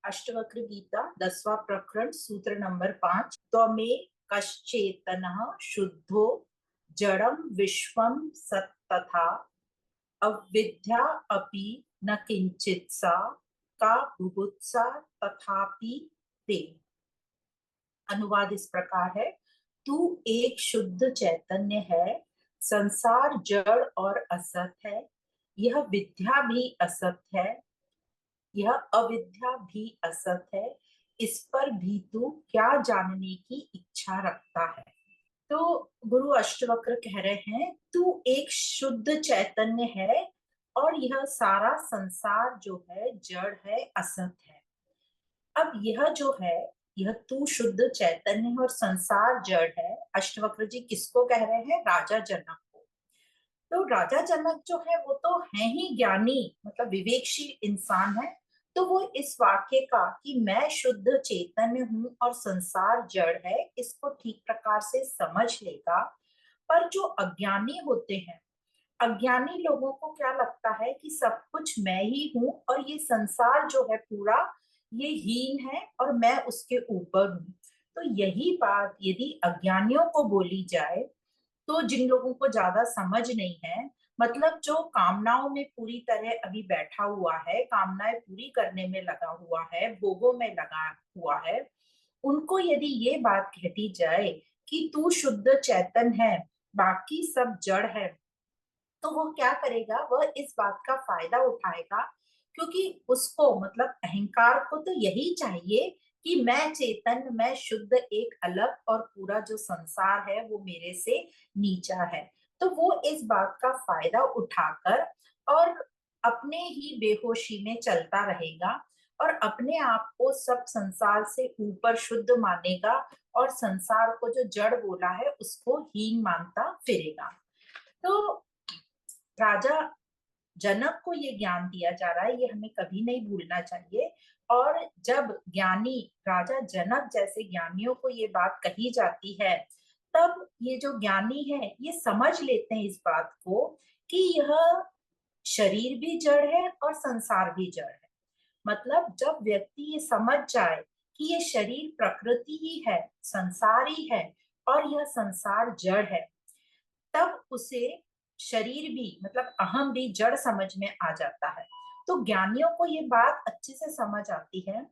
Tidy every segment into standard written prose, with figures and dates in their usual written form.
अष्टवक्र गीता 10वां प्रकरण सूत्र नंबर 5। त्वमे कश्चेतनः शुद्धो जड़म विश्वम सत्तथा अविद्या अपि न किंचित सा का बुभुत्सा तथापि ते। अनुवाद इस प्रकार है। तू एक शुद्ध चैतन्य है। संसार जड़ और असत है। यह विद्या भी असत है। यह अविद्या भी असत है। इस पर भी तू क्या जानने की इच्छा रखता है। तो गुरु अष्टवक्र कह रहे हैं, तू एक शुद्ध चैतन्य है और यह सारा संसार जो है जड़ है, असत है। अब यह जो है, यह तू शुद्ध चैतन्य है और संसार जड़ है। अष्टवक्र जी किसको कह रहे हैं? राजा जनक को। तो राजा जनक जो है वो तो है ही ज्ञानी, मतलब विवेकशील इंसान है। तो वो इस वाक्य का कि मैं शुद्ध चैतन्य हूं और संसार जड़ है, इसको ठीक प्रकार से समझ लेगा। पर जो अज्ञानी होते हैं, अज्ञानी लोगों को क्या लगता है कि सब कुछ मैं ही हूं और ये संसार जो है पूरा, ये हीन है और मैं उसके ऊपर हूं। तो यही बात यदि अज्ञानियों को बोली जाए, तो जिन लोगों को ज्यादा समझ नहीं है, मतलब जो कामनाओं में पूरी तरह अभी बैठा हुआ है, कामनाएं पूरी करने में लगा हुआ है, भोगों में लगा हुआ है, उनको यदि ये बात कहती जाए कि तू शुद्ध चैतन है, बाकी सब जड़ है, तो वो क्या करेगा? वह इस बात का फायदा उठाएगा, क्योंकि उसको मतलब अहंकार को तो यही चाहिए कि मैं चेतन, मैं शुद्ध, एक अलग, और पूरा जो संसार है वो मेरे से नीचा है। तो वो इस बात का फायदा उठाकर और अपने ही बेहोशी में चलता रहेगा और अपने आप को सब संसार से ऊपर शुद्ध मानेगा और संसार को जो जड़ बोला है उसको हीन मानता फिरेगा। तो राजा जनक को ये ज्ञान दिया जा रहा है, ये हमें कभी नहीं भूलना चाहिए। और जब ज्ञानी राजा जनक जैसे ज्ञानियों को ये बात कही जाती है, तब ये जो ज्ञानी है ये समझ लेते हैं इस बात को कि यह शरीर भी जड़ है और संसार भी जड़ है। मतलब जब व्यक्ति ये समझ जाए कि ये शरीर प्रकृति ही है, संसार ही है, और यह संसार जड़ है, तब उसे शरीर भी मतलब अहम भी जड़ समझ में आ जाता है। तो ज्ञानियों को ये बात अच्छे से समझ आती है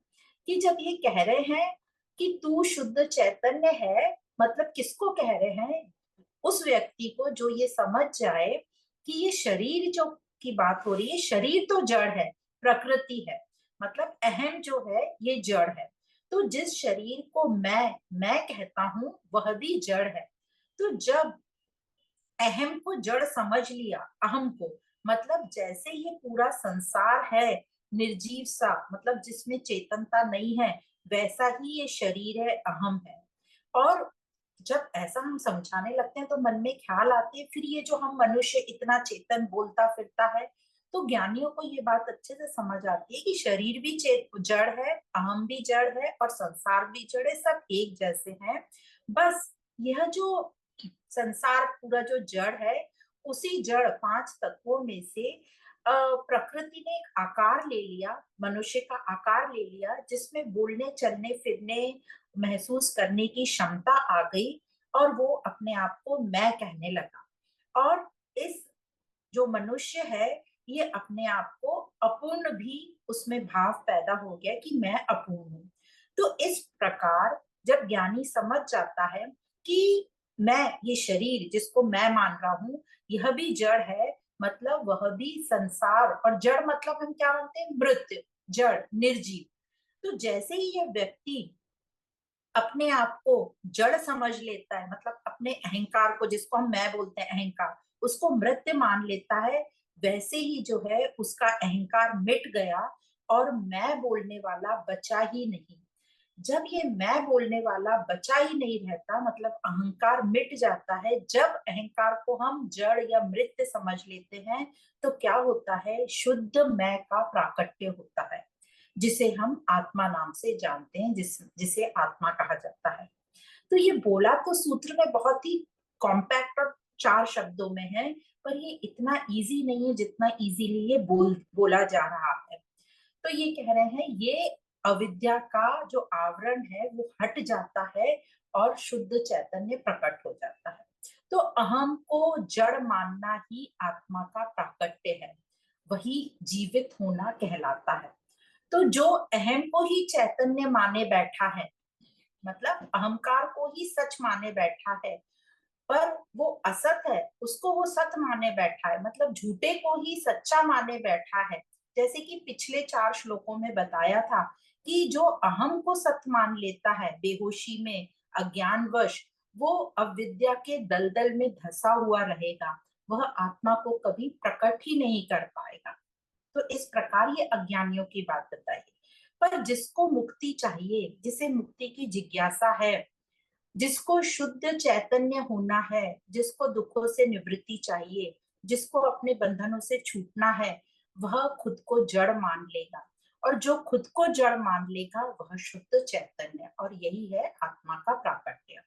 कि जब ये कह रहे हैं कि तू शुद्ध चैतन्य है, मतलब किसको कह रहे हैं? उस व्यक्ति को जो ये समझ जाए कि ये शरीर जो की बात हो रही है, शरीर तो जड़ है, प्रकृति है, मतलब अहम जो है ये जड़ है। तो जिस शरीर को मैं कहता हूं वह भी जड़ है। तो जब अहम को जड़ समझ लिया, अहम को मतलब जैसे ये पूरा संसार है निर्जीव सा, मतलब जिसमें चेतनता नहीं है, वैसा ही ये शरीर है, अहम है। और जब ऐसा हम समझाने लगते हैं तो मन में ख्याल आते हैं, फिर ये जो हम मनुष्य इतना चेतन बोलता फिरता है, तो ज्ञानियों को ये बात अच्छे से समझ आती है कि शरीर भी जड़ है, अहम भी जड़ है और संसार भी जड़ है, सब एक जैसे हैं। बस यह जो संसार पूरा जो जड़ है, उसी जड़ पांच तत्वों में से प्रकृति ने एक आकार ले लिया, मनुष्य का आकार ले लिया, जिसमें बोलने चलने फिरने महसूस करने की क्षमता आ गई और वो अपने आप को मैं कहने लगा। और इस जो मनुष्य है, ये अपने आप को अपूर्ण भी, उसमें भाव पैदा हो गया कि मैं अपूर्ण हूं। तो इस प्रकार जब ज्ञानी समझ जाता है कि मैं, ये शरीर जिसको मैं मान रहा हूं, यह भी जड़ है, मतलब वह भी संसार, और जड़ मतलब हम क्या मानते हैं? मृत, जड़, निर्जीव। तो जैसे ही यह व्यक्ति अपने आप को जड़ समझ लेता है, मतलब अपने अहंकार को, जिसको हम मैं बोलते हैं अहंकार, उसको मृत्य मान लेता है, वैसे ही जो है उसका अहंकार मिट गया और मैं बोलने वाला बचा ही नहीं। जब ये मैं बोलने वाला बचा ही नहीं रहता, मतलब अहंकार मिट जाता है, जब अहंकार को हम जड़ या मृत समझ लेते हैं, तो क्या होता है? शुद्ध मैं का प्राकट्य होता है, जिसे हम आत्मा नाम से जानते हैं, जिसे आत्मा कहा जाता है। तो ये बोला तो सूत्र में बहुत ही कॉम्पैक्ट और चार शब्दों में है, पर ये इतना इजी नहीं है जितना इजीली ये बोला जा रहा है। तो ये कह रहे हैं, ये अविद्या का जो आवरण है वो हट जाता है और शुद्ध चैतन्य प्रकट हो जाता है। तो अहम को जड़ मानना ही आत्मा का प्राकट्य है, वही जीवित होना कहलाता है। तो जो अहम को ही चैतन्य माने बैठा है, मतलब अहंकार को ही सच माने बैठा है, पर वो असत है उसको वो सत माने बैठा है, मतलब झूठे को ही सच्चा माने बैठा है। जैसे कि पिछले 4 श्लोकों में बताया था कि जो अहम को सत मान लेता है बेहोशी में, अज्ञानवश, वो अविद्या के दलदल में धंसा हुआ रहेगा, वह आत्मा को कभी प्रकट ही नहीं कर पाएगा। तो इस प्रकार ये अज्ञानियों की बात बताई। पर जिसको मुक्ति चाहिए, जिसे मुक्ति की जिज्ञासा है, जिसको शुद्ध चैतन्य होना है, जिसको दुखों से निवृत्ति चाहिए, जिसको अपने बंधनों से छूटना है, वह खुद को जड़ मान लेगा। और जो खुद को जड़ मान लेगा वह शुद्ध चैतन्य, और यही है आत्मा का प्राकट्य।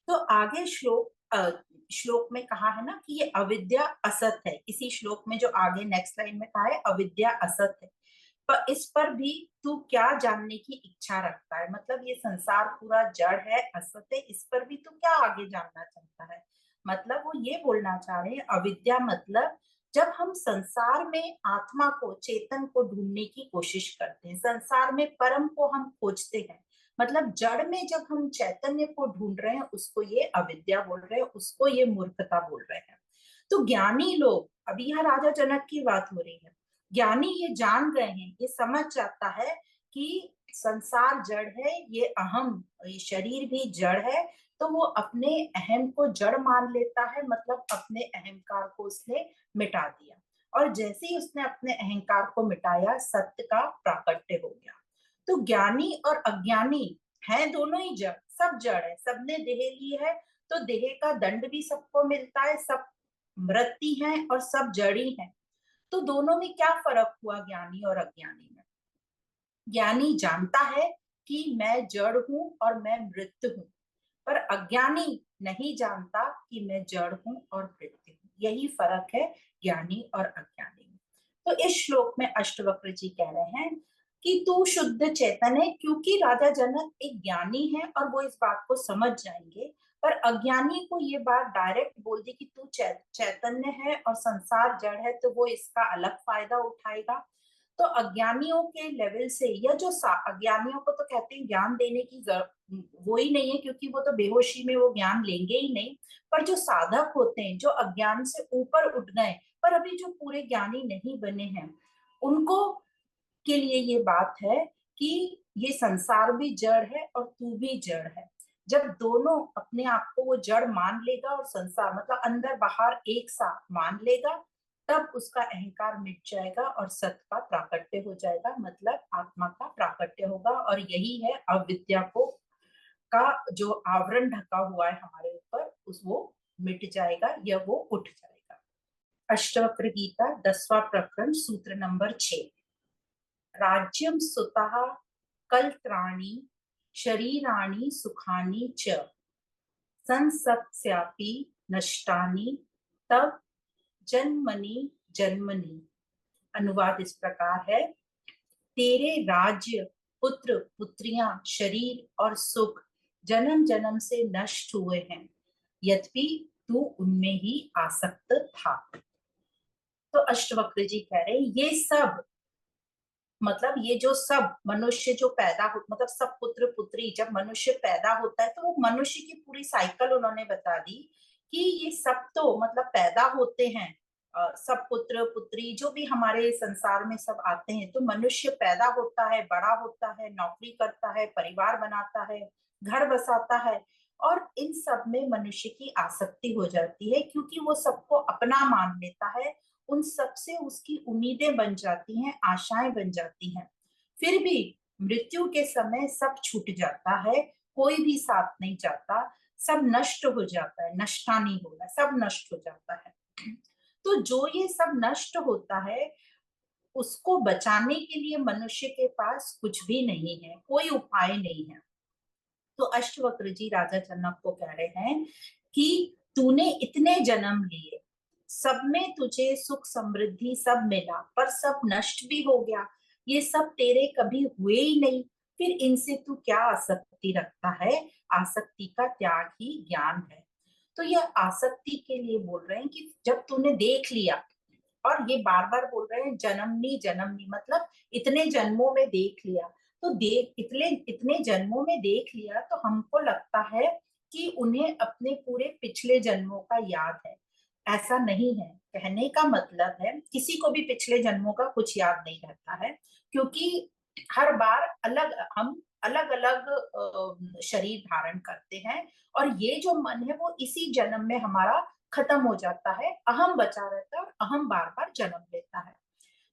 तो आगे श्लोक में कहा है ना कि ये अविद्या असत है। इसी श्लोक में जो आगे नेक्स्ट लाइन में कहा है अविद्या असत है, पर इस पर भी तू क्या जानने की इच्छा रखता है, मतलब ये संसार पूरा जड़ है, असत है, इस पर भी तू क्या आगे जानना चाहता है। मतलब वो ये बोलना चाह रहे हैं अविद्या मतलब जब हम संसार में आत्मा को, चेतन को ढूंढने की कोशिश करते हैं, संसार में परम को हम खोजते हैं, मतलब जड़ में जब हम चैतन्य को ढूंढ रहे हैं उसको ये अविद्या बोल रहे हैं, उसको ये मूर्खता बोल रहे हैं। तो ज्ञानी लोग, अभी यहाँ राजा जनक की बात हो रही है, ज्ञानी ये जान गए हैं, ये समझ जाता है कि संसार जड़ है, ये अहम, ये शरीर भी जड़ है, तो वो अपने अहम को जड़ मान लेता है, मतलब अपने अहंकार को उसने मिटा दिया। और जैसे ही उसने अपने अहंकार को मिटाया सत्य का प्राकट्य हो गया। तो ज्ञानी और अज्ञानी है दोनों ही जड़, सब जड़ है, सबने देह ली है, तो देह का दंड भी सबको मिलता है, सब मृत्यु है और सब जड़ी है। तो दोनों में क्या फर्क हुआ ज्ञानी और अज्ञानी में? ज्ञानी जानता है कि मैं जड़ हूं और मैं मृत्यु हूं, पर अज्ञानी नहीं जानता कि मैं जड़ हूं और मृत्यु हूं। यही फर्क है ज्ञानी और अज्ञानी में। तो इस श्लोक में अष्टवक्र जी कह रहे हैं कि तू शुद्ध चेतन है, क्योंकि राजा जनक एक ज्ञानी है और वो इस बात को समझ जाएंगे, पर अज्ञानी को ये बात डायरेक्ट बोल दी कि तू चैतन्य है और संसार जड़ है, तो वो इसका अलग फायदा उठाएगा। तो अज्ञानियों के लेवल से, या जो अज्ञानियों को तो कहते हैं ज्ञान देने की वो ही नहीं है, क्योंकि वो तो बेहोशी में वो ज्ञान लेंगे ही नहीं। पर जो साधक होते हैं, जो अज्ञान से ऊपर उठ गए पर अभी जो पूरे ज्ञानी नहीं बने हैं, उनको के लिए ये बात है कि ये संसार भी जड़ है और तू भी जड़ है। जब दोनों अपने आप को वो जड़ मान लेगा और संसार मतलब अंदर बाहर एक साथ मान लेगा, तब उसका अहंकार मिट जाएगा और सत्य का प्राकट्य हो जाएगा, मतलब आत्मा का प्राकट्य होगा। और यही है अविद्या को का जो आवरण ढका हुआ है हमारे ऊपर, उस वो मिट जाएगा या वो उठ जाएगा। अष्टवक्र गीता 10वां प्रकरण सूत्र नंबर 6। राज्यम सुतः कलत्राणि शरीराणि सुखानि च संसत्स्यापि नष्टानि तब जन्मनि जन्मनि। अनुवाद इस प्रकार है, तेरे राज्य, पुत्र पुत्रियां, शरीर और सुख जन्म जन्म से नष्ट हुए हैं, यद्यपि तू उनमें ही आसक्त था। तो अष्टवक्र जी कह रहे हैं ये सब, मतलब ये जो सब मनुष्य जो पैदा हो, मतलब सब पुत्र पुत्री जब मनुष्य पैदा होता है, तो वो मनुष्य की पूरी साइकिल उन्होंने बता दी कि ये सब तो मतलब पैदा होते हैं, सब पुत्र पुत्री जो भी हमारे संसार में सब आते हैं, तो मनुष्य पैदा होता है, बड़ा होता है, नौकरी करता है, परिवार बनाता है, घर बसाता है, और इन सब में मनुष्य की आसक्ति हो जाती है, क्योंकि वो सबको अपना मान लेता है, उन सबसे उसकी उम्मीदें बन जाती हैं, आशाएं बन जाती हैं। फिर भी मृत्यु के समय सब छूट जाता है, कोई भी साथ नहीं जाता, सब नष्ट हो जाता है, नष्टा नहीं होगा, सब नष्ट हो जाता है। तो जो ये सब नष्ट होता है उसको बचाने के लिए मनुष्य के पास कुछ भी नहीं है, कोई उपाय नहीं है। तो अष्टवक्र जी राजा जनक को कह रहे हैं कि तूने इतने जन्म लिए, सब में तुझे सुख समृद्धि सब मिला, पर सब नष्ट भी हो गया, ये सब तेरे कभी हुए ही नहीं, फिर इनसे तू क्या आसक्ति रखता है? आसक्ति का त्याग ही ज्ञान है। तो यह आसक्ति के लिए बोल रहे हैं कि जब तूने देख लिया, और ये बार बार बोल रहे हैं जन्मनी जन्मनी, मतलब इतने जन्मों में देख लिया। तो देख इतने इतने जन्मों में देख लिया तो हमको लगता है कि उन्हें अपने पूरे पिछले जन्मों का याद है। ऐसा नहीं है। कहने का मतलब है किसी को भी पिछले जन्मों का कुछ याद नहीं रहता है, क्योंकि हर बार हम अलग अलग शरीर धारण करते हैं, और ये जो मन है वो इसी जन्म में हमारा खत्म हो जाता है, अहम बचा रहता है और अहम बार बार जन्म लेता है।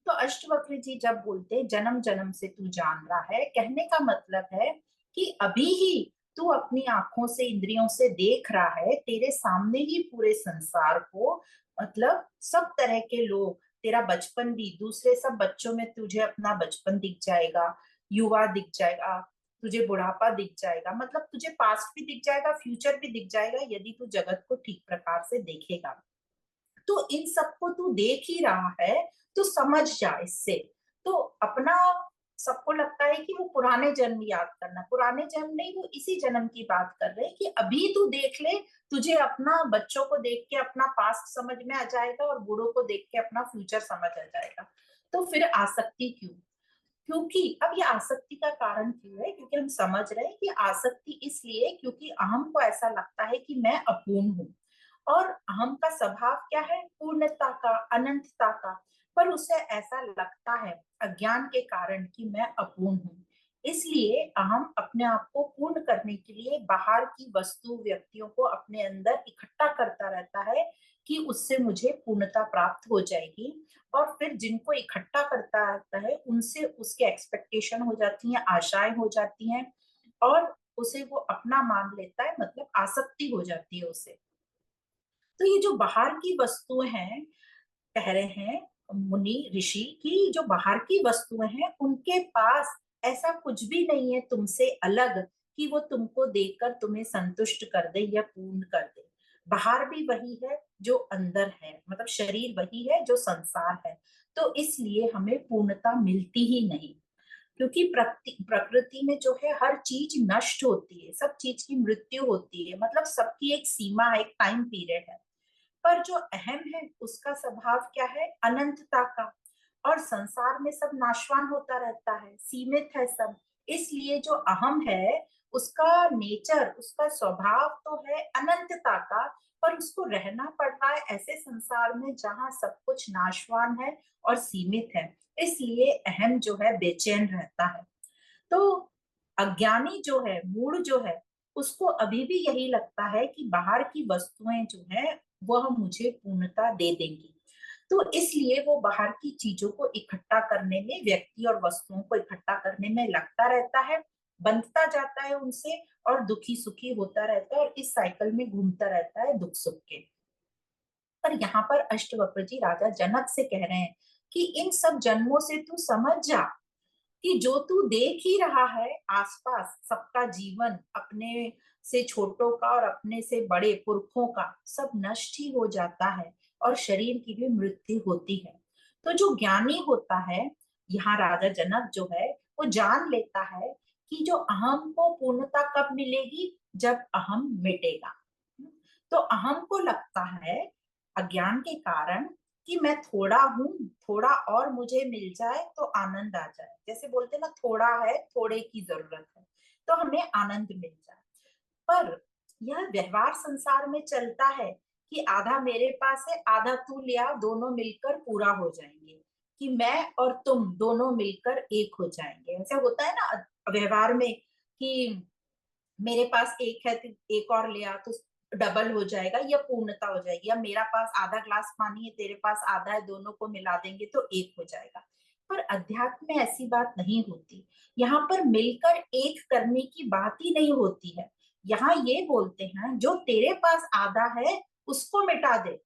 तो अष्टवक्र जी जब बोलते हैं जन्म जन्म से तू जान रहा है, कहने का मतलब है कि अभी ही तू अपनी आंखों से इंद्रियों से देख रहा है, तेरे सामने ही पूरे संसार को, मतलब सब तरह के लोग, तेरा बचपन भी, दूसरे सब बच्चों में तुझे अपना बचपन दिख जाएगा, युवा दिख जाएगा, तुझे बुढ़ापा दिख जाएगा, मतलब तुझे पास्ट भी दिख जाएगा, फ्यूचर भी दिख जाएगा, यदि तू जगत को ठीक प्रकार से देखेगा। तो इन सबको तू देख ही रहा है, तो समझ जा इससे। तो अपना, सबको लगता है कि वो पुराने जन्म याद करना, पुराने जन्म नहीं, वो इसी जन्म की बात कर रहे हैं कि अभी तू देख ले, तुझे अपना बच्चों को देख के अपना पास्ट समझ में आ जाएगा और बूढ़ों को देख के अपना फ्यूचर समझ आ जाएगा। तो फिर आसक्ति क्यों? क्योंकि अब ये आसक्ति का कारण क्यों है? क्योंकि हम समझ रहे हैं कि आसक्ति इसलिए क्योंकि अहम को ऐसा लगता है कि मैं अपूर्ण हूँ, और अहम का स्वभाव क्या है? पूर्णता का, अनंतता का। पर उसे ऐसा लगता है अज्ञान के कारण कि मैं अपूर्ण हूँ, इसलिए अहम अपने आप को पूर्ण करने के लिए बाहर की वस्तु व्यक्तियों को अपने अंदर इकट्ठा करता रहता है कि उससे मुझे पूर्णता प्राप्त हो जाएगी। और फिर जिनको इकट्ठा करता रहता है उनसे उसके एक्सपेक्टेशन हो जाती हैं, आशाएं हो जाती हैं, और उसे वो अपना मान लेता है, मतलब आसक्ति हो जाती है उसे। तो ये जो बाहर की वस्तुएं हैं, कह रहे हैं मुनि ऋषि की, जो बाहर की वस्तुएं हैं उनके पास ऐसा कुछ भी नहीं है तुमसे अलग कि वो तुमको देखकर तुम्हें संतुष्ट कर दे या पूर्ण कर दे। बाहर भी वही है जो अंदर है, मतलब शरीर वही है जो संसार है। तो इसलिए हमें पूर्णता मिलती ही नहीं, क्योंकि प्रकृति में जो है हर चीज नष्ट होती है, सब चीज की मृत्यु होती है, मतलब सबकी एक सीमा है, एक टाइम पीरियड है। पर जो अहम है उसका स्वभाव क्या है? अनंतता का। और संसार में सब नाशवान होता रहता है, सीमित है सब। इसलिए जो अहम है उसका नेचर, उसका स्वभाव तो है अनंतता का, पर उसको रहना पड़ रहा है ऐसे संसार में जहां सब कुछ नाशवान है और सीमित है। इसलिए अहम जो है बेचैन रहता है। तो अज्ञानी जो है, मूढ़ जो है, उसको अभी भी यही लगता है कि बाहर की वस्तुएं जो है वह मुझे पूर्णता दे देंगी। तो इसलिए वो बाहर की चीजों को इकट्ठा करने में, व्यक्ति और वस्तुओं को इकट्ठा करने में लगता रहता है, बंधता जाता है उनसे, और दुखी सुखी होता रहता है, और इस साइकिल में घूमता रहता है दुख सुख के। पर यहाँ पर अष्टवक्र जी राजा जनक से कह रहे हैं कि इन सब जन्मों से तू समझ जा कि जो तू देख ही रहा है आसपास, सबका जीवन, अपने से छोटों का और अपने से बड़े पुरखों का, सब नष्ट ही हो जाता है, और शरीर की भी मृत्यु होती है। तो जो ज्ञानी होता है, यहाँ राजा जनक जो है, वो जान लेता है कि जो अहम को पूर्णता कब मिलेगी? जब अहम मिटेगा। तो अहम को लगता है अज्ञान के कारण कि मैं थोड़ा हूं, थोड़ा और मुझे मिल जाए तो आनंद आ जाए। जैसे बोलते ना, थोड़ा है, थोड़े की जरूरत है, तो हमें आनंद मिल जाए। पर यह व्यवहार संसार में चलता है कि आधा मेरे पास है, आधा तू लिया, दोनों मिलकर पूरा हो जाएंगे, कि मैं और तुम दोनों मिलकर एक हो जाएंगे। ऐसा होता है ना व्यवहार में कि मेरे पास एक है तो एक और लिया तो डबल हो जाएगा या पूर्णता हो जाएगी, या मेरा पास आधा ग्लास पानी है, तेरे पास आधा है, दोनों को मिला देंगे तो एक हो जाएगा। पर अध्यात्म में ऐसी बात नहीं होती। यहाँ पर मिलकर एक करने की बात ही नहीं होती है। यहाँ ये बोलते हैं जो तेरे पास आधा है उसको मिटा दे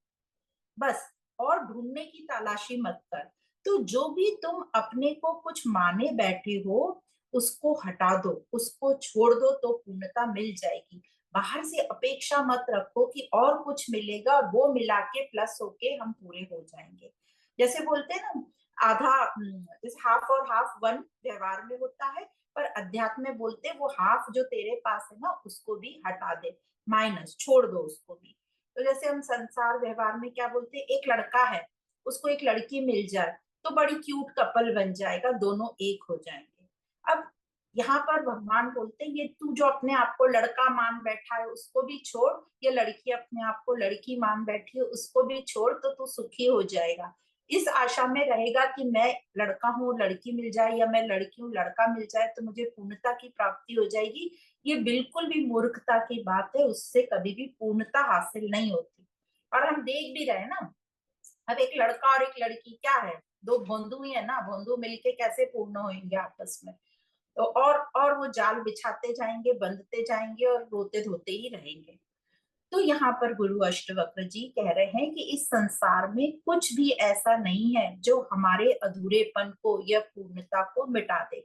बस, और ढूंढने की तलाशी मत कर। तो जो भी तुम अपने को कुछ माने बैठे हो उसको हटा दो, उसको छोड़ दो, तो पूर्णता मिल जाएगी। बाहर से अपेक्षा मत रखो कि और कुछ मिलेगा और वो मिला के प्लस होके हम पूरे हो जाएंगे। जैसे बोलते हैं ना, आधा, जैसे हाफ और हाफ वन व्यवहार में होता है, पर अध्यात्म में बोलते वो हाफ जो तेरे पास है ना उसको भी हटा दे, माइनस छोड़ दो उसको भी। तो जैसे हम संसार व्यवहार में क्या बोलते हैं, एक लड़का है उसको एक लड़की मिल जाए तो बड़ी क्यूट कपल बन जाएगा, दोनों एक हो जाएंगे। अब यहाँ पर भगवान बोलते हैं ये तू जो अपने आप को लड़का मान बैठा है उसको भी छोड़, ये लड़की अपने आप को लड़की मान बैठी है उसको भी छोड़, तो तू सुखी हो जाएगा। इस आशा में रहेगा कि मैं लड़का हूँ लड़की मिल जाए, या मैं लड़की हूँ लड़का मिल जाए तो मुझे पूर्णता की प्राप्ति हो जाएगी, ये बिल्कुल भी मूर्खता की बात है, उससे कभी भी पूर्णता हासिल नहीं होती। और हम देख भी रहे हैं ना, अब एक लड़का और एक लड़की क्या है, दो बंधु ही है ना, बंधु मिलके कैसे पूर्ण होंगे आपस में। तो और वो जाल बिछाते जाएंगे, बंधते जाएंगे और रोते धोते ही रहेंगे। तो यहाँ पर गुरु अष्टवक्र जी कह रहे हैं कि इस संसार में कुछ भी ऐसा नहीं है जो हमारे अधूरेपन को या पूर्णता को मिटा दे,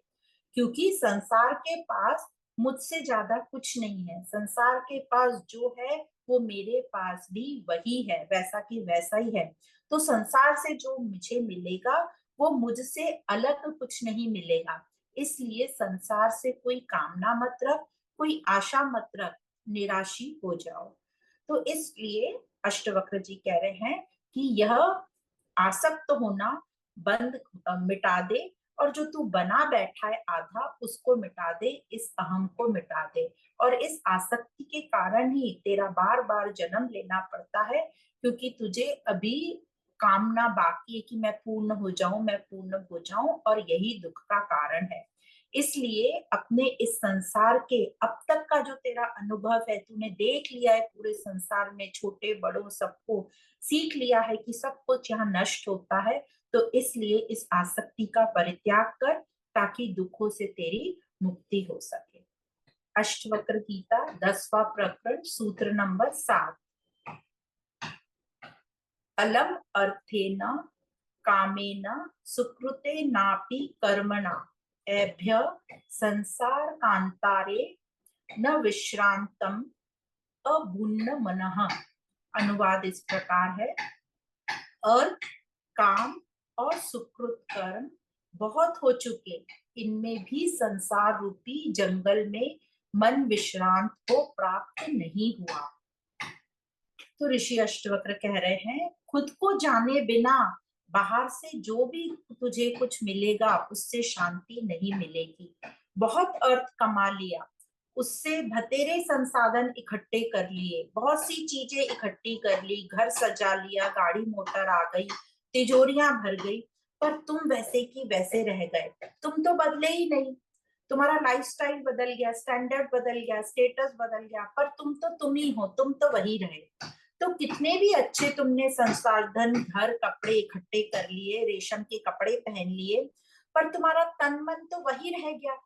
क्योंकि संसार के पास मुझसे ज्यादा कुछ नहीं है, संसार के पास जो है वो मेरे पास भी वही है, वैसा की वैसा ही है। तो संसार से जो मुझे मिलेगा वो मुझसे अलग कुछ नहीं मिलेगा, इसलिए संसार से कोई कामना मत रख, कोई आशा मत रख, निराशी हो जाओ। तो इसलिए अष्टवक्र जी कह रहे हैं कि यह आसक्त होना बंद, मिटा दे, और जो तू बना बैठा है आधा उसको मिटा दे, इस अहम को मिटा दे। और इस आसक्ति के कारण ही तेरा बार बार जन्म लेना पड़ता है, क्योंकि तुझे अभी कामना बाकी है कि मैं पूर्ण हो जाऊं, मैं पूर्ण हो जाऊं, और यही दुख का कारण है। इसलिए अपने इस संसार के अब तक का जो तेरा अनुभव है, तूने देख लिया है पूरे संसार में छोटे बड़ों सबको, सीख लिया है कि सब कुछ यहाँ नष्ट होता है, तो इसलिए इस आसक्ति का परित्याग कर, ताकि दुखों से तेरी मुक्ति हो सके। अष्टवक्र गीता 10वां प्रकरण सूत्र नंबर 7। अलम अर्थेन कामेन सुकृते नापि कर्मणा एभ्य संसार कांतारे न विश्रांतम अभुन्न मनः। अनुवाद इस प्रकार है, अर्थ, काम और सुकृत कर्म बहुत हो चुके, इनमें भी संसार रूपी जंगल में मन विश्रांत को प्राप्त नहीं हुआ। तो ऋषि अष्टवक्र कह रहे हैं खुद को जाने बिना बाहर से जो भी तुझे कुछ मिलेगा उससे शांति नहीं मिलेगी। बहुत अर्थ कमा लिया, उससे बतेरे संसाधन इकट्ठे कर लिए, बहुत सी चीजें इकट्ठी कर ली, घर सजा लिया, गाड़ी मोटर आ गई, तिजोरियां भर गई, पर तुम वैसे की वैसे रह गए, तुम तो बदले ही नहीं। तुम्हारा लाइफस्टाइल बदल गया, स्टैंडर्ड बदल गया, स्टेटस बदल गया, पर तुम तो तुम ही हो, तुम तो वही रहे। तो कितने भी अच्छे तुमने संसाधन, घर, कपड़े इकट्ठे कर लिए, रेशम के कपड़े पहन लिए, पर तुम्हारा तन मन तो वही रह गया।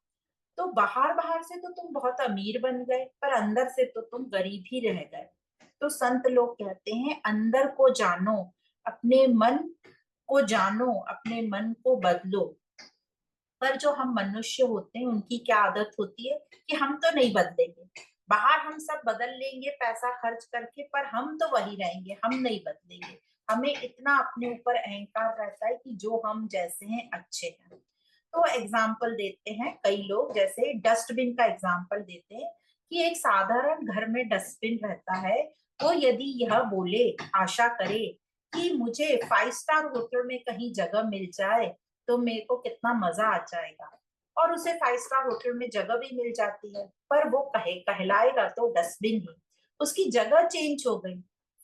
तो बाहर बाहर से तो तुम बहुत अमीर बन गए, पर अंदर से तो तुम गरीब ही रह गए। तो संत लोग कहते हैं अंदर को जानो, अपने मन को जानो, अपने मन को बदलो। पर जो हम मनुष्य होते हैं उनकी क्या आदत होती है कि हम तो नहीं बदलेंगे, बाहर हम सब बदल लेंगे पैसा खर्च करके, पर हम तो वही रहेंगे, हम नहीं बदलेंगे। हमें इतना अपने ऊपर अहंकार रहता है कि जो हम जैसे हैं अच्छे हैं। तो एग्जाम्पल देते हैं कई लोग, जैसे डस्टबिन का एग्जाम्पल देते हैं कि एक साधारण घर में डस्टबिन रहता है, वो यदि यह बोले, आशा करे कि मुझे 5 स्टार होटल में कहीं जगह मिल जाए तो मेरे को कितना मजा आ जाएगा, और उसे 5 स्टार होटल में जगह भी मिल जाती है, पर वो कहलाएगा तो डस्टबिन ही। उसकी जगह चेंज हो गई,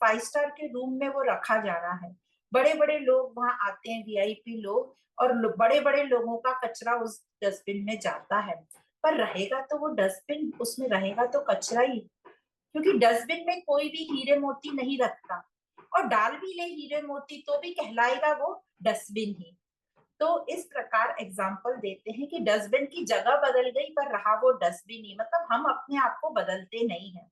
5 स्टार के रूम में वो रखा जा रहा है, बड़े बड़े लोग वहां आते हैं, वीआईपी लोग, और बड़े बड़े लोगों का कचरा उस डस्टबिन में जाता है, पर रहेगा तो वो डस्टबिन, उसमें रहेगा तो कचरा ही, क्योंकि डस्टबिन में कोई भी हीरे मोती नहीं रखता, और डाल भी ले हीरे मोती तो भी कहलाएगा वो डस्टबिन ही। तो इस प्रकार एग्जाम्पल देते हैं कि डस्टबिन की जगह बदल गई पर रहा वो डस्टबिन ही, मतलब हम अपने आप को बदलते नहीं है।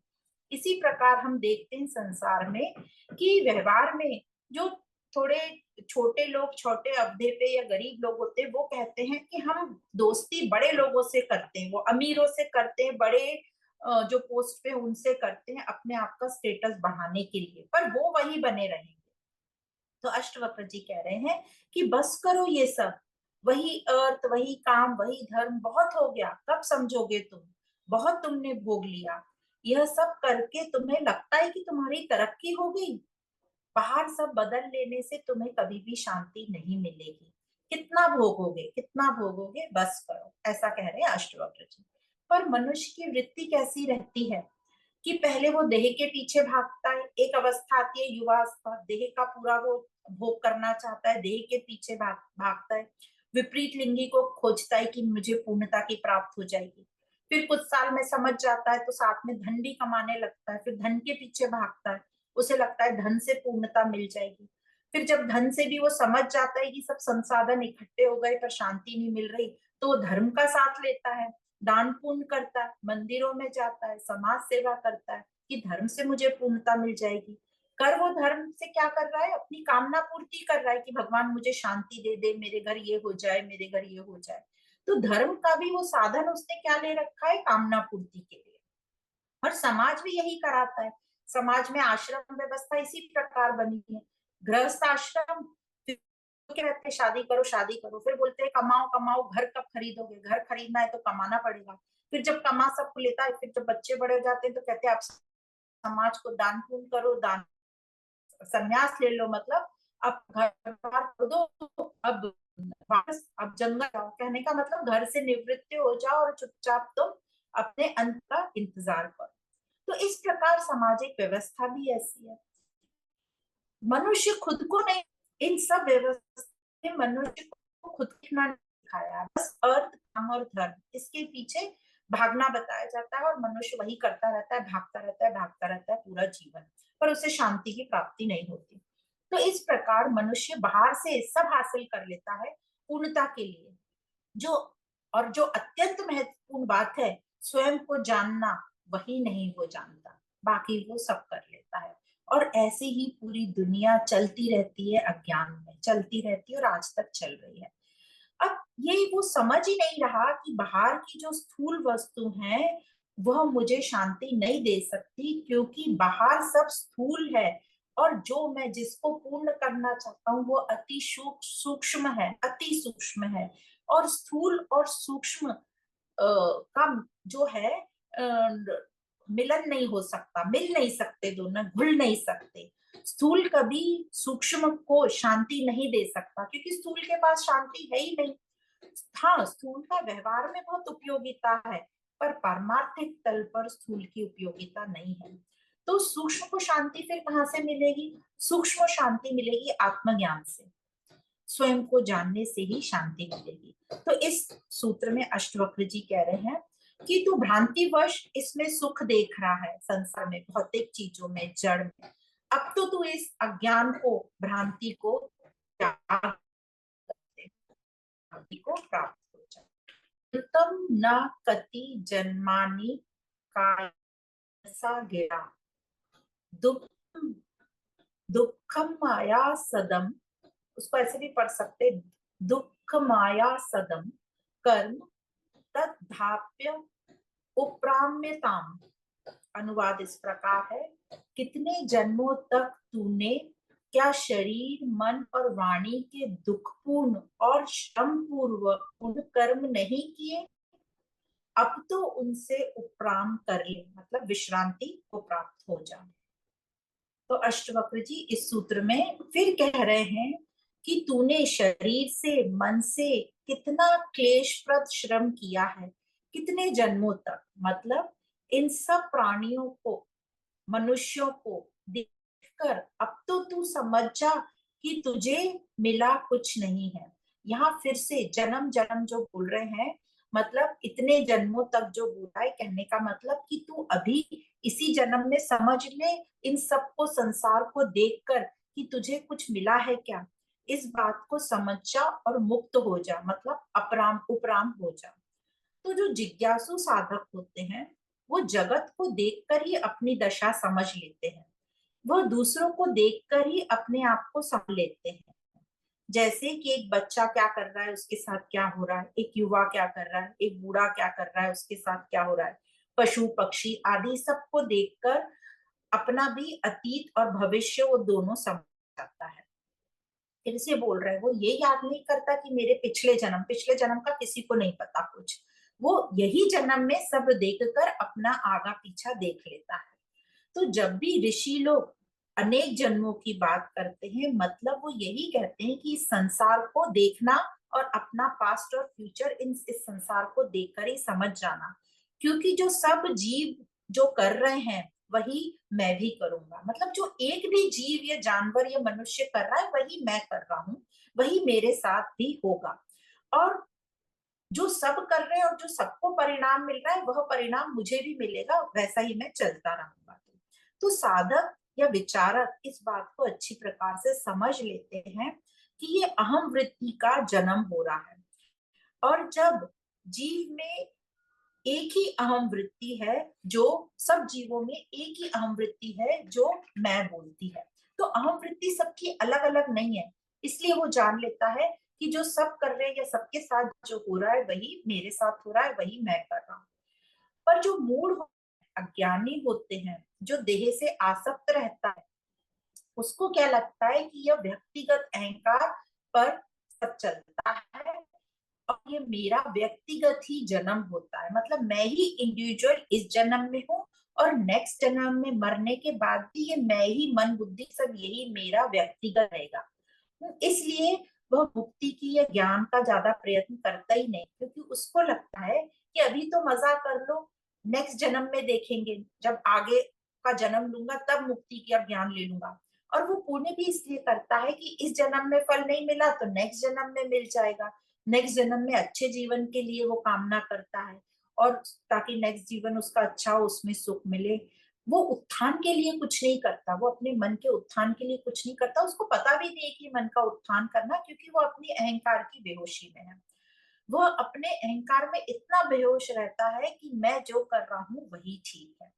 इसी प्रकार हम देखते हैं संसार में कि व्यवहार में जो थोड़े छोटे लोग, छोटे अवधे पे या गरीब लोग होते हैं, वो कहते हैं कि हम दोस्ती बड़े लोगों से करते हैं, वो अमीरों से करते हैं, बड़े जो पोस्ट पे उनसे करते हैं अपने आप का स्टेटस बढ़ाने के लिए, पर वो वही बने रहेंगे। तो अष्टवक्र जी कह रहे हैं कि बस करो ये सब, वही अर्थ, वही काम, वही धर्म, बहुत हो गया, कब समझोगे तुम? बहुत तुमने भोग लिया, यह सब करके तुम्हें लगता है कि तुम्हारी तरक्की हो गई? बाहर सब बदल लेने से तुम्हें कभी भी शांति नहीं मिलेगी। कितना भोगोगे, कितना भोगोगे, बस करो, ऐसा कह रहे हैं अष्टवक्र जी। पर मनुष्य की वृत्ति कैसी रहती है कि पहले वो देह के पीछे भागता है, एक अवस्था आती है युवावस्था, देह का पूरा वो भोग करना चाहता है, देह के पीछे भागता है, विपरीत लिंगी को खोजता है कि मुझे पूर्णता की प्राप्त हो जाएगी। फिर कुछ साल में समझ जाता है तो साथ में धन भी कमाने लगता है, फिर धन के पीछे भागता है, उसे लगता है धन से पूर्णता मिल जाएगी। फिर जब धन से भी वो समझ जाता है कि सब संसाधन इकट्ठे हो गए पर शांति नहीं मिल रही, तो वो धर्म का साथ लेता है, दान पुण्य करता है, मंदिरों में जाता है, समाज सेवा करता है कि धर्म से मुझे पूर्णता मिल जाएगी। कर वो धर्म से क्या कर रहा है? अपनी कामना पूर्ति कर रहा है कि भगवान मुझे शांति दे दे, मेरे घर ये हो जाए, मेरे घर ये हो जाए। तो धर्म का भी वो साधन उसने क्या ले रखा है? कामना पूर्ति के लिए। और समाज भी यही कराता है। समाज में आश्रम व्यवस्था इसी प्रकार बनी है। गृहस्थ आश्रम, फिर कहते हैं शादी करो, फिर बोलते हैं कमाओ कमाओ, घर कब खरीदोगे? घर खरीदना है तो कमाना पड़ेगा। फिर जब कमा सब लेता है, फिर जब बच्चे बड़े हो जाते हैं तो कहते हैं आप समाज को दान पुण्य करो, दान संन्यास ले लो, मतलब अब घर बार छोड़ दो, अब वापस अब जंगल जाओ, कहने का मतलब घर से निवृत्त हो जाओ और चुपचाप तुम अपने अंत का इंतजार करो। तो इस प्रकार सामाजिक व्यवस्था भी ऐसी है। मनुष्य खुद को नहीं, इन सब व्यवस्था में मनुष्य को खुद कितना दिखाया, बस अर्थ काम और धर्म, इसके पीछे भागना बताया जाता है और मनुष्य वही करता रहता है, भागता रहता है, भागता रहता है पूरा जीवन, पर उसे शांति की प्राप्ति नहीं होती। तो इस प्रकार मनुष्य बाहर से सब हासिल कर लेता है पूर्णता के लिए, जो और जो अत्यंत महत्वपूर्ण बात है, स्वयं को जानना, वही नहीं वो जानता, बाकी वो सब कर लेता है। और ऐसे ही पूरी दुनिया चलती रहती है, अज्ञान में चलती रहती है और आज तक चल रही है। अब ये वो समझ ही नहीं रहा कि बाहर की जो स्थूल वस्तु है वह मुझे शांति नहीं दे सकती, क्योंकि बाहर सब स्थूल है और जो मैं जिसको पूर्ण करना चाहता हूँ वो अति सूक्ष्म है, अति सूक्ष्म है। और स्थूल और सूक्ष्म का जो है मिलन नहीं हो सकता, मिल नहीं सकते, दोनों घुल नहीं सकते। स्थूल कभी सूक्ष्म को शांति नहीं दे सकता, क्योंकि स्थूल के पास शांति है ही नहीं। हाँ, स्थूल का व्यवहार में बहुत उपयोगिता है, पर पारमार्थिक तल पर स्थूल की उपयोगिता नहीं है। तो सूक्ष्म को शांति फिर कहाँ से मिलेगी? सूक्ष्म शांति मिलेगी आत्मज्ञान से, स्वयं को जानने से ही शांति मिलेगी। तो इस सूत्र में अष्टवक्र जी कह रहे हैं कि तू भ्रांतिवश इसमें सुख देख रहा है, संसार में, भौतिक चीजों में, जड़ में। अब तो तू इस अज्ञान को, भ्रांति को त्याग दे, भ्रांति को प्राप्त हो जाए। कृतम न कति जन्मानि कायसा गिरा, दुख दुखम माया सदम, उसको ऐसे भी पढ़ सकते, दुख माया सदम कर्म तद्धाप्य उपराम्यताम। अनुवाद इस प्रकार है, कितने जन्मों तक तूने क्या शरीर, मन और वाणी के दुखपूर्ण और श्रम पूर्वक उन कर्म नहीं किए? अब तो उनसे उपराम कर ले, मतलब विश्रांति को प्राप्त हो जा। तो अष्टवक्र जी इस सूत्र में फिर कह रहे हैं कि तूने शरीर से, मन से कितना क्लेशप्रद श्रम किया है, कितने जन्मों तक, मतलब इन सब प्राणियों को, मनुष्यों को देखकर अब तो तू समझ जा कि तुझे मिला कुछ नहीं है। यहाँ फिर से जन्म जन्म जो बोल रहे हैं, मतलब इतने जन्मों तक जो बोला है, कहने का मतलब कि तू अभी इसी जन्म में समझ ले, इन सबको, संसार को देखकर कि तुझे कुछ मिला है क्या, इस बात को समझ जा और मुक्त हो जा, मतलब अपराम उपराम हो जा। तो जो जिज्ञासु साधक होते हैं वो जगत को देखकर ही अपनी दशा समझ लेते हैं, वह दूसरों को देखकर ही अपने आप को समझ लेते हैं। जैसे कि एक बच्चा क्या कर रहा है उसके साथ क्या हो रहा है, एक युवा क्या कर रहा है, एक बूढ़ा क्या कर रहा है उसके साथ क्या हो रहा है, पशु पक्षी आदि सबको देखकर अपना भी अतीत और भविष्य वो दोनों समझ जाता है। फिर से बोल रहे हैं, वो ये याद नहीं करता कि मेरे पिछले जन्म का किसी को नहीं पता कुछ। वो यही जन्म में सब देखकर अपना आगा पीछा देख लेता है। तो जब भी ऋषि लोग अनेक जन्मों की बात करते हैं, मतलब वो यही कहते हैं कि इस संसार को देखना और अपना पास्ट और फ्यूचर इस संसार को देखकर ही समझ जाना, क्योंकि जो सब जीव जो कर रहे हैं वही मैं भी करूंगा। मतलब जो एक भी जीव या जानवर या मनुष्य कर रहा है वही मैं कर रहा हूँ, वही मेरे साथ भी होगा। और जो सब कर रहे हैं और जो सबको परिणाम मिल रहा है वह परिणाम मुझे भी मिलेगा, वैसा ही मैं चलता रहूंगा। तो साधक या विचारक इस बात को अच्छी प्रकार से समझ लेते हैं कि ये अहम वृत्ति का जन्म हो रहा है। और जब जीव में एक ही अहम वृत्ति है, जो सब जीवों में एक ही अहम वृत्ति है जो मैं बोलती है, तो अहम वृत्ति सबकी अलग अलग नहीं है। इसलिए वो जान लेता है कि जो सब कर रहे हैं या सबके साथ जो हो रहा है वही मेरे साथ हो रहा है, वही मैं कर रहा हूँ। पर जो मूढ़ अज्ञानी होते हैं, जो देह से आसक्त रहता है, उसको क्या लगता है कि यह व्यक्तिगत अहंकार पर सब चलता है और ये मेरा व्यक्तिगत ही जन्म होता है। मतलब मैं ही इंडिविजुअल इस जन्म में हूँ और नेक्स्ट जन्म में मरने के बाद भी ये मैं ही, मन बुद्धि सब यही मेरा व्यक्तिगत रहेगा। इसलिए वह मुक्ति की या ज्ञान का ज्यादा प्रयत्न करता ही नहीं, क्योंकि उसको लगता है कि अभी तो मजा कर लो, नेक्स्ट जन्म में देखेंगे, जब आगे का जन्म लूंगा तब मुक्ति की अब ज्ञान ले लूंगा। और वो पुण्य भी इसलिए करता है कि इस जन्म में फल नहीं मिला तो नेक्स्ट जन्म में मिल जाएगा। नेक्स्ट जन्म में अच्छे जीवन के लिए वो कामना करता है, और ताकि नेक्स्ट जीवन उसका अच्छा हो, उसमें सुख मिले। वो उत्थान के लिए कुछ नहीं करता, वो अपने मन के उत्थान के लिए कुछ नहीं करता। उसको पता भी नहीं कि मन का उत्थान करना, क्योंकि वो अपनी अहंकार की बेहोशी में है। वह अपने अहंकार में इतना बेहोश रहता है कि मैं जो कर रहा हूँ वही ठीक है।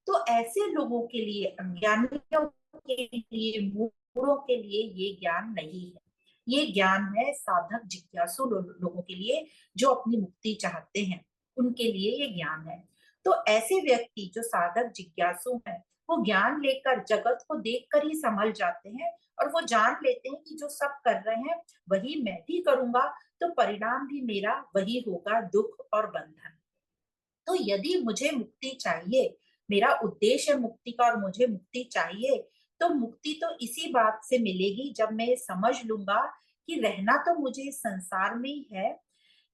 तो ऐसे लोगों के लिए, अज्ञानियों के लिए, मूढ़ों के लिए ये ज्ञान नहीं है। ये ज्ञान है साधक जिज्ञासु लोगों के लिए, जो अपनी मुक्ति चाहते हैं, उनके लिए ये ज्ञान है। तो ऐसे व्यक्ति जो साधक जिज्ञासु हैं, वो ज्ञान लेकर जगत को देखकर ही संभल जाते हैं, और वो जान लेते हैं कि जो सब कर रहे हैं वही मैं भी करूंगा, तो परिणाम भी मेरा वही होगा, दुख और बंधन। तो यदि मुझे मुक्ति चाहिए, मेरा उद्देश्य है मुक्ति का और मुझे मुक्ति चाहिए, तो मुक्ति तो इसी बात से मिलेगी जब मैं समझ लूंगा कि रहना तो मुझे इस संसार में ही है,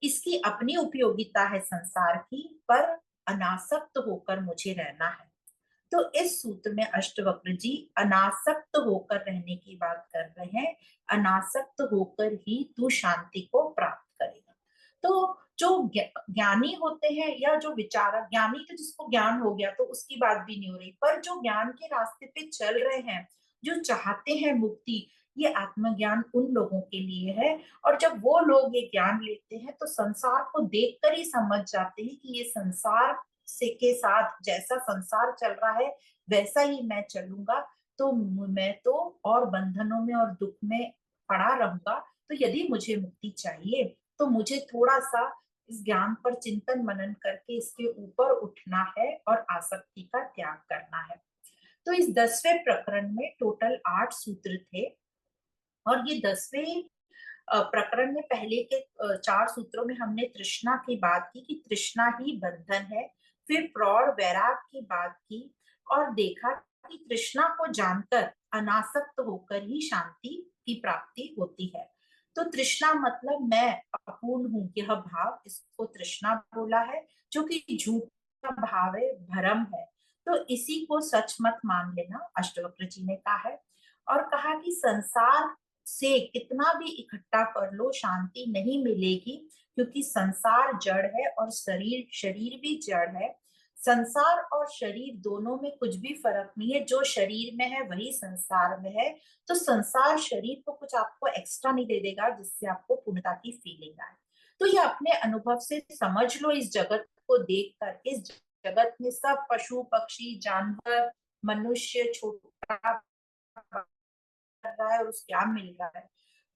इसकी अपनी उपयोगिता है संसार की, पर अनासक्त होकर मुझे रहना है। तो इस सूत्र में अष्टवक्र जी अनासक्त होकर रहने की बात कर रहे हैं। अनासक्त होकर ही तू शांति को प्राप्त करेगा। तो जो ज्ञानी होते हैं या जो विचारक, ज्ञानी तो जिसको ज्ञान हो गया तो उसकी बात भी नहीं हो रही, पर जो ज्ञान के रास्ते पे चल रहे हैं, जो चाहते हैं मुक्ति, ये आत्मज्ञान उन लोगों के लिए है। और जब वो लोग ये ज्ञान लेते हैं तो संसार को देखकर ही समझ जाते हैं कि ये संसार से के साथ जैसा संसार चल रहा है वैसा ही मैं चलूंगा, तो मैं तो और बंधनों में और दुख में पड़ा रहूंगा। तो यदि मुझे मुक्ति चाहिए तो मुझे थोड़ा सा इस ज्ञान पर चिंतन मनन करके इसके ऊपर उठना है और आसक्ति का त्याग करना है। तो इस 10वें प्रकरण में टोटल 8 सूत्र थे, और ये 10वें प्रकरण में पहले के 4 सूत्रों में हमने तृष्णा की बात की कि तृष्णा ही बंधन है। फिर प्रौढ़ वैराग की बात की और देखा कि तृष्णा को जानकर अनासक्त होकर ही शांति की प्राप्ति होती है। तो तृष्णा मतलब मैं अपूर्ण हूँ, यह भाव, इसको तृष्णा बोला है, जो कि झूठा भाव है, भ्रम है। तो इसी को सच मत मान लेना, अष्टवक्र जी ने कहा है। और कहा कि संसार से कितना भी इकट्ठा कर लो शांति नहीं मिलेगी, क्योंकि संसार जड़ है और शरीर शरीर भी जड़ है। संसार और शरीर दोनों में कुछ भी फर्क नहीं है, जो शरीर में है वही संसार में है। तो संसार शरीर को कुछ आपको एक्स्ट्रा नहीं दे देगा जिससे आपको पूर्णता की फीलिंग आए। तो ये अपने अनुभव से समझ लो, इस जगत को देख कर, इस जगत में सब पशु पक्षी जानवर मनुष्य छोटा कर रहा है और उस क्या मिल रहा है,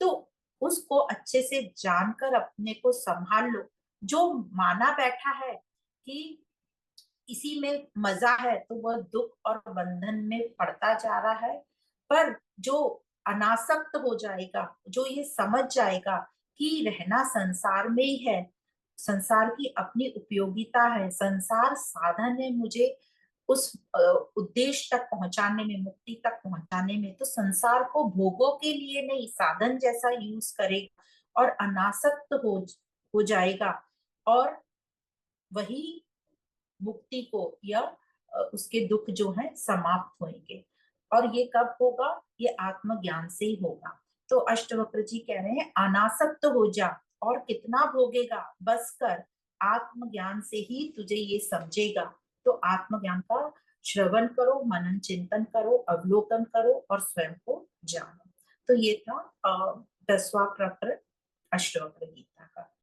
तो उसको अच्छे से जानकर अपने को संभाल लो। जो माना बैठा है कि इसी में मजा है, तो वह दुख और बंधन में पड़ता जा रहा है। पर जो अनासक्त हो जाएगा, जो ये समझ जाएगा कि रहना संसार में ही है, संसार की अपनी उपयोगिता है, संसार साधन है मुझे उस उद्देश्य तक पहुंचाने में, मुक्ति तक पहुंचाने में, तो संसार को भोगों के लिए नहीं, साधन जैसा यूज करेगा और अनासक्त हो जाएगा, और वही मुक्ति को या उसके दुख जो है समाप्त होंगे। और ये कब होगा? ये आत्मज्ञान से ही होगा। तो अष्टवक्र जी कह रहे हैं अनासक्त हो जा, और कितना भोगेगा, बस कर, आत्मज्ञान से ही तुझे ये समझेगा। तो आत्मज्ञान का श्रवण करो, मनन चिंतन करो, अवलोकन करो और स्वयं को जानो। तो ये था 10वां प्रकरण अष्टवक्र गीता का।